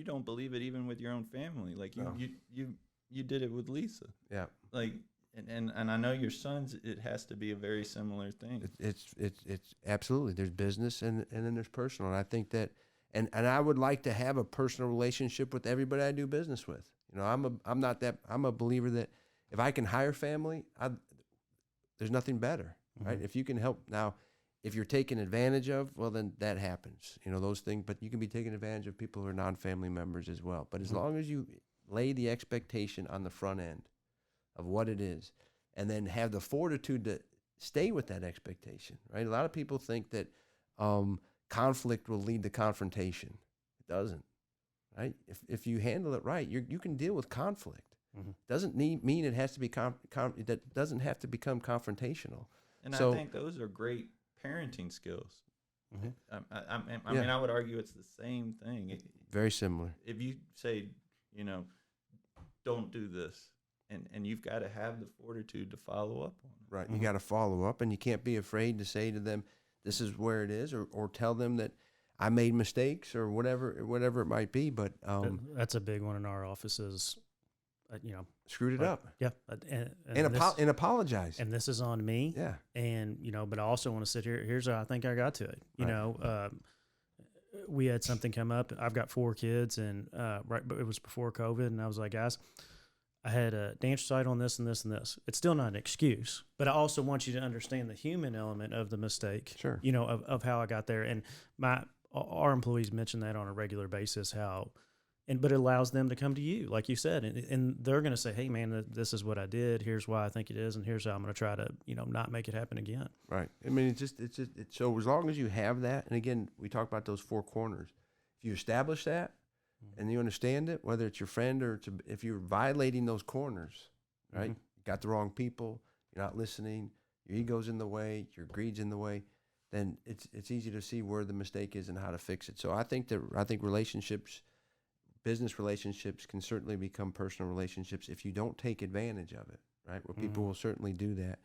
don't believe it even with your own family. Like you did it with Lisa. Yeah. Like, and I know your sons. It has to be a very similar thing. It's absolutely. There's business and then there's personal. And I think that, and I would like to have a personal relationship with everybody I do business with. You know, I'm a believer that if I can hire family, there's nothing better, right? If you can help. Now, if you're taken advantage of, well, then that happens, you know, those things. But you can be taken advantage of people who are non-family members as well. But as long as you lay the expectation on the front end of what it is, and then have the fortitude to stay with that expectation, right? A lot of people think that conflict will lead to confrontation. It doesn't, right? If you handle it right, you can deal with conflict. Doesn't mean it has to be that doesn't have to become confrontational. And So, I think those are great parenting skills. I Yeah. mean, I would argue it's the same thing. very similar. If you say, don't do this, and you've got to have the fortitude to follow up on it. Right. You got to follow up, and you can't be afraid to say to them, this is where it is, or tell them that I made mistakes or whatever it might be. But That's a big one in our offices. Screwed it up. Yeah. And apologize. And this is on me. Yeah. And, but I also want to sit here. Here's how I think I got to it. We had something come up. I've got 4 kids, and but it was before COVID. And I was like, guys, I had a dance site on this and this and this. It's still not an excuse, but I also want you to understand the human element of the mistake. Sure. Of how I got there. And our employees mention that on a regular basis, but it allows them to come to you, like you said, and they're going to say, hey man, this is what I did. Here's why I think it is. And here's how I'm going to try to, not make it happen again. Right. I mean, it's so as long as you have that, and again, we talk about those 4 corners. If you establish that and you understand it, whether it's your friend or if you're violating those corners, right? You got the wrong people, you're not listening, your ego's in the way, your greed's in the way, then it's easy to see where the mistake is and how to fix it. So I think relationships, business relationships can certainly become personal relationships if you don't take advantage of it, right? Well, people will certainly do that.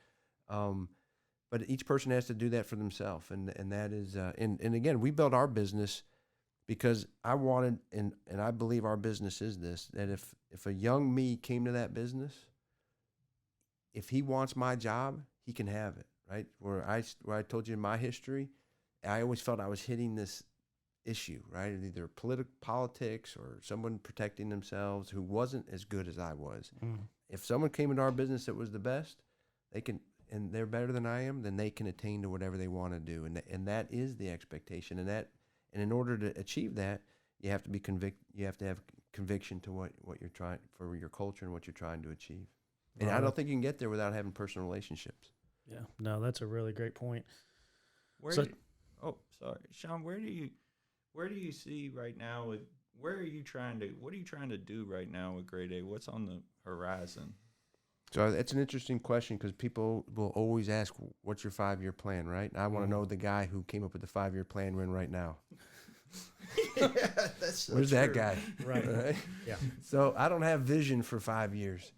But each person has to do that for themselves. And that is, and again, we built our business because I wanted, and I believe our business is this, that if a young me came to that business, if he wants my job, he can have it, right? Where I told you in my history, I always felt I was hitting this issue, right? Either politics or someone protecting themselves who wasn't as good as I was. If someone came into our business that was the best, they can, and they're better than I am, then they can attain to whatever they want to do. And that is the expectation. And in order to achieve that, you have to be you have to have conviction to what you're trying for your culture and what you're trying to achieve. And I don't think you can get there without having personal relationships. Yeah. No, that's a really great point. Sean, where do you see right now what are you trying to do right now with Grade A? What's on the horizon? So that's an interesting question because people will always ask, what's your 5-year plan, right? And I want to know the guy who came up with the 5-year plan we're in right now. That's so Where's true. that guy? Right. Yeah. So I don't have vision for 5 years.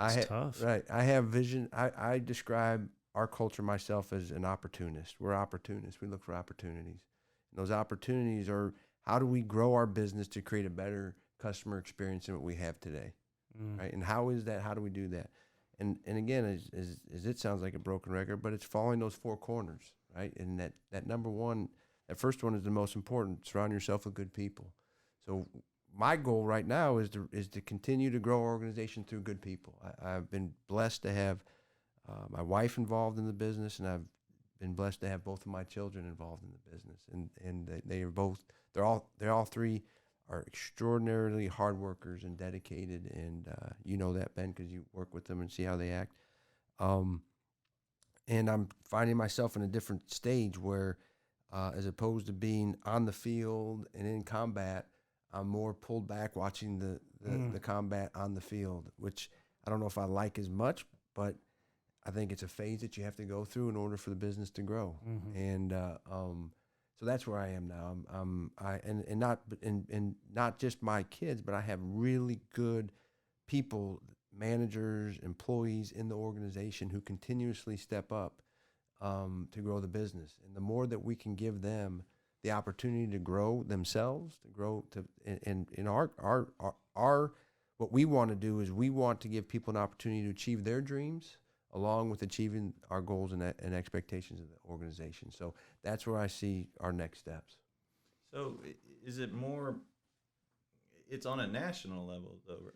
It's tough. Right. I have vision. I describe our culture myself as an opportunist. We're opportunists. We look for opportunities. And those opportunities are, how do we grow our business to create a better customer experience than what we have today? Right. And how is that? How do we do that? And again, as it sounds like a broken record, but it's following those 4 corners, right? And that number one, that first one is the most important. Surround yourself with good people. So my goal right now is to continue to grow our organization through good people. I've been blessed to have my wife involved in the business, and I've been blessed to have both of my children involved in the business. And they're all 3 are extraordinarily hard workers and dedicated, and you know that, Ben, because you work with them and see how they act. And I'm finding myself in a different stage where, as opposed to being on the field and in combat, I'm more pulled back watching the combat on the field, which I don't know if I like as much, but I think it's a phase that you have to go through in order for the business to grow. And so that's where I am now. And not just my kids, but I have really good people, managers, employees in the organization who continuously step up to grow the business. And the more that we can give them the opportunity to grow themselves, to grow in our what we want to do is we want to give people an opportunity to achieve their dreams along with achieving our goals and expectations of the organization. So that's where I see our next steps. So is it more, it's on a national level though?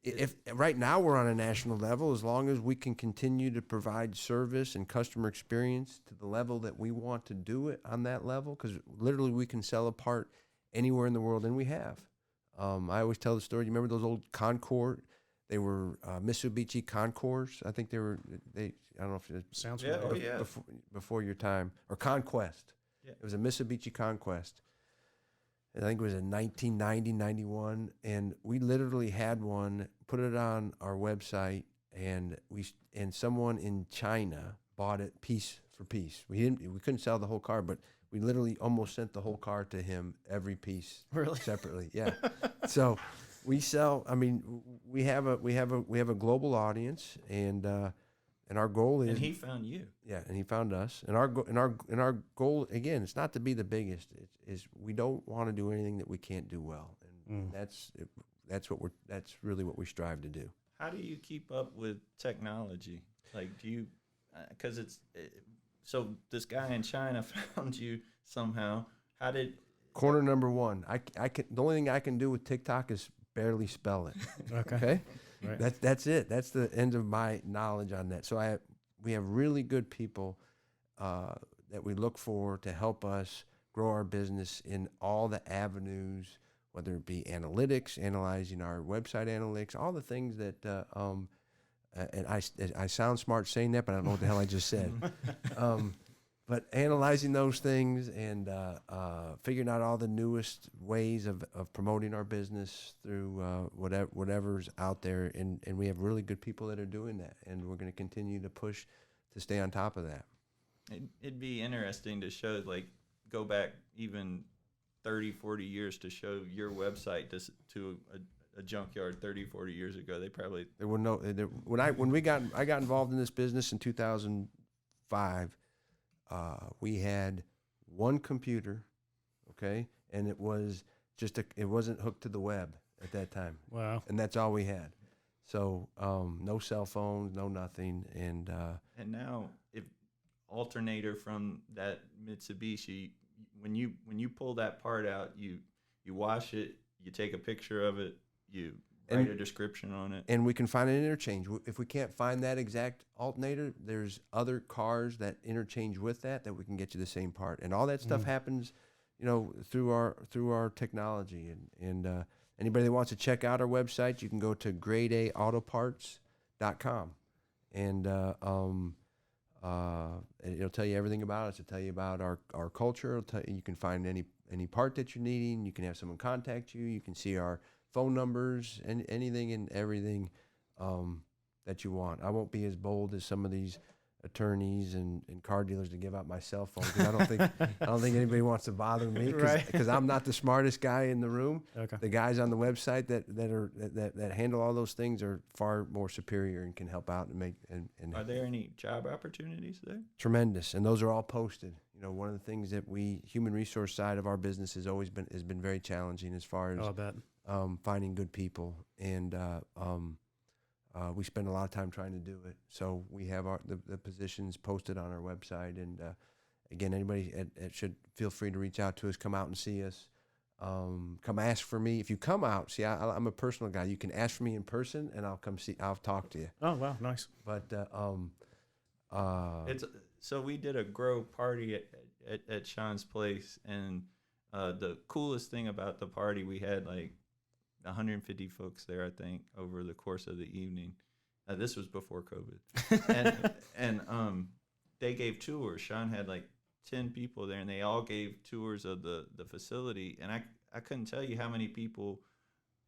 If right now we're on a national level, as long as we can continue to provide service and customer experience to the level that we want to do it on that level, because literally we can sell a part anywhere in the world, and we have. I always tell the story. You remember those old Concord? They were Mitsubishi Concours. I think they I don't know if it sounds before your time, or Conquest. Yeah. It was a Mitsubishi Conquest. I think it was in 1990, 91, and we literally had one put it on our website, and someone in China bought it piece for piece. We couldn't sell the whole car, but we literally almost sent the whole car to him, every piece Really? separately. Yeah. So we sell. I mean, we have a global audience, and our goal is. And he found you. Yeah, and he found us. And our goal again, it's not to be the biggest. Is we don't want to do anything that we can't do well, and that's really what we strive to do. How do you keep up with technology? Like, do you? Because so this guy in China found you somehow. How did? Corner number one. I can. The only thing I can do with TikTok is barely spell it. Okay. Right. That's it. That's the end of my knowledge on that. So we have really good people that we look for to help us grow our business in all the avenues, whether it be analytics, analyzing our website analytics, all the things that. And I sound smart saying that, but I don't know what the hell I just said. But analyzing those things and figuring out all the newest ways of promoting our business through whatever's out there. And we have really good people that are doing that. And we're going to continue to push to stay on top of that. It'd be interesting to show, like, go back even 30, 40 years to show your website to a junkyard 30, 40 years ago. There were no, I got involved in this business in 2005. We had one computer, okay, and it was it wasn't hooked to the web at that time. Wow. And that's all we had. So no cell phones, no nothing, and now if alternator from that Mitsubishi, when you pull that part out, you wash it, you take a picture of it, you write a description on it. And we can find an interchange. If we can't find that exact alternator, there's other cars that interchange with that we can get you the same part. And all that stuff happens, through our technology. And anybody that wants to check out our website, you can go to gradeAautoparts.com. And it'll tell you everything about us. It'll tell you about our culture. You can find any part that you're needing. You can have someone contact you. You can see our phone numbers and anything and everything that you want. I won't be as bold as some of these attorneys and car dealers to give out my cell phone, because I don't think anybody wants to bother me, because I'm not the smartest guy in the room. Okay. The guys on the website that handle all those things are far more superior and can help out and make and Are there any job opportunities there? Tremendous, and those are all posted. One of the things that human resource side of our business has been very challenging as far as I bet. Finding good people, and we spend a lot of time trying to do it. So we have the positions posted on our website, and again, anybody should feel free to reach out to us, come out and see us, come ask for me. If you come out, see, I'm a personal guy. You can ask for me in person, and I'll talk to you. Oh wow, nice. But so we did a grow party at Sean's place, and the coolest thing about the party, we had like 150 folks there, I think, over the course of the evening. This was before COVID. and they gave tours. Sean had like 10 people there, and they all gave tours of the facility. And I couldn't tell you how many people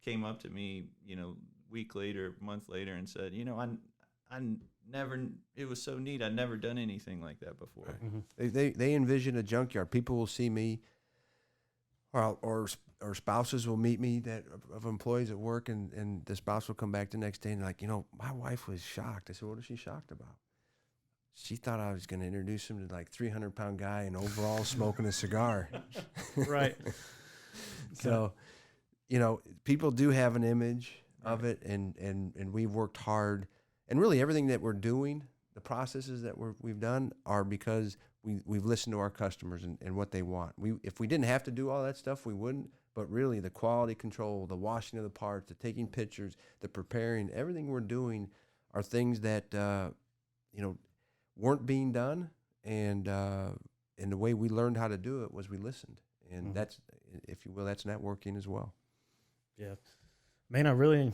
came up to me, week later, month later, and said, I never, it was so neat. I'd never done anything like that before. Right. Mm-hmm. They envision a junkyard. People will see me, or spouses will meet me of employees at work, and the spouse will come back the next day and like, my wife was shocked. I said, what is she shocked about? She thought I was going to introduce him to like 300-pound guy in overalls smoking a cigar. Right. So, people do have an image of it, and we've worked hard. And really everything that we're doing, the processes that we've done are because we've listened to our customers and what they want. If we didn't have to do all that stuff, we wouldn't. But really, the quality control, the washing of the parts, the taking pictures, the preparing, everything we're doing are things that weren't being done. And the way we learned how to do it was we listened. And that's, if you will, that's networking as well. Yeah, man, I really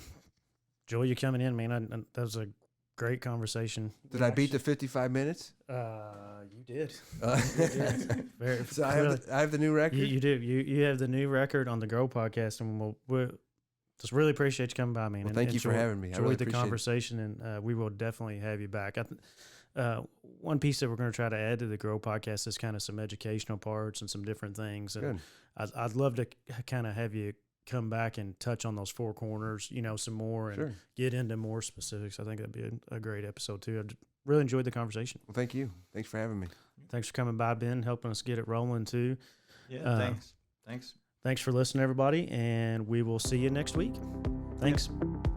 enjoy you coming in, man. That was a great conversation. Did I beat the 55 minutes? You did. Very, so I have the new record? You do. You have the new record on the Grow podcast, and Just really appreciate you coming by, man. Well, thank you for having me. I Enjoyed really the appreciate it. conversation, and we will definitely have you back. One piece that we're going to try to add to the Grow podcast is kind of some educational parts and some different things. And Good. I'd love to kind of have you come back and touch on those four corners, some more and Sure. get into more specifics. I think that'd be a great episode too. I really enjoyed the conversation. Well, thank you. Thanks for having me. Thanks for coming by, Ben, helping us get it rolling too. Yeah, thanks. Thanks for listening, everybody, and we will see you next week. Thanks. Yeah.